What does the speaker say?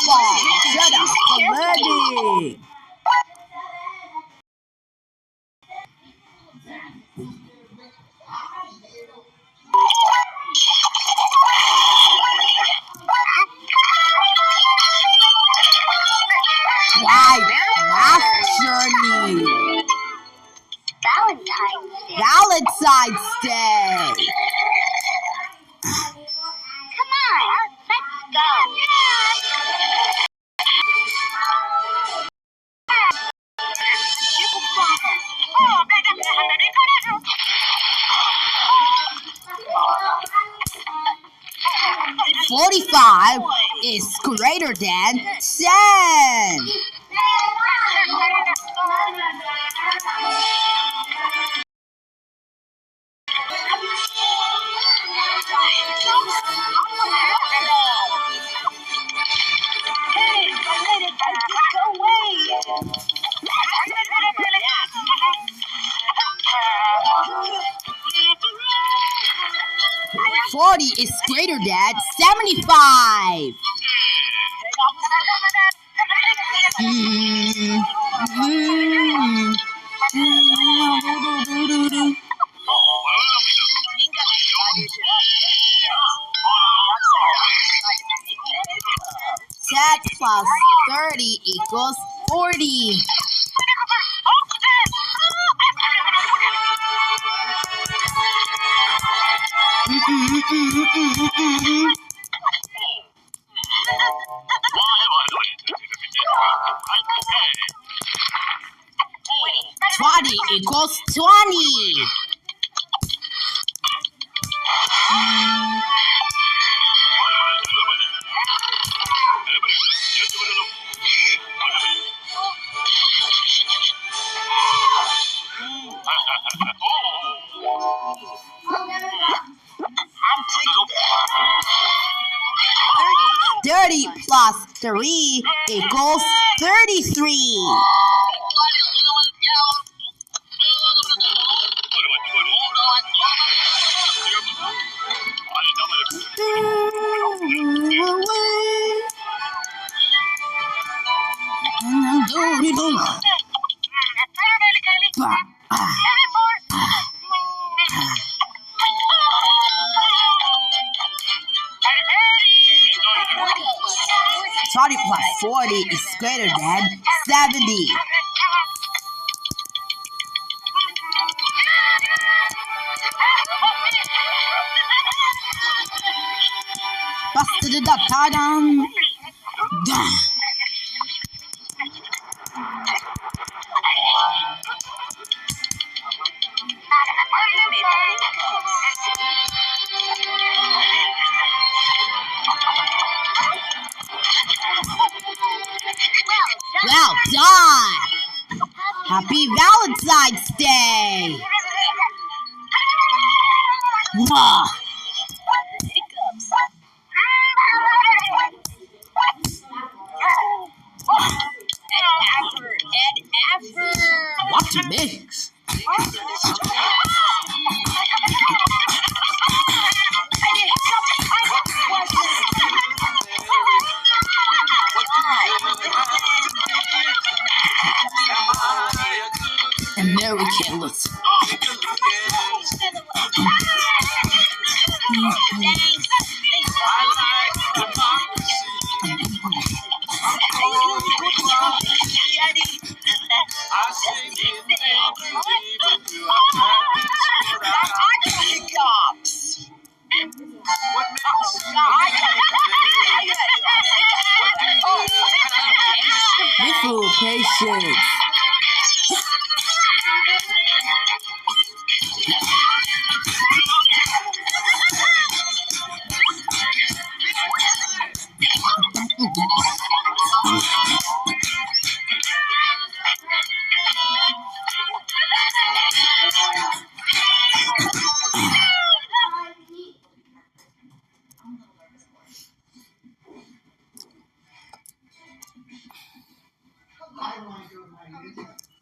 Starfall. Shut up already. Why? Math journey. Valentine's Day. Come on, let's go. 45 is greater than 10. Go away. 40 is greater than 75. That plus 30 equals 40. Twenty equals 20. Thirty plus 3 equals 33. Twenty plus 40 is greater than 70. Busted it up, ta-dum. Well done! Happy Valentine's Day! Mwah. What to mix? Americans. With patience. I want to go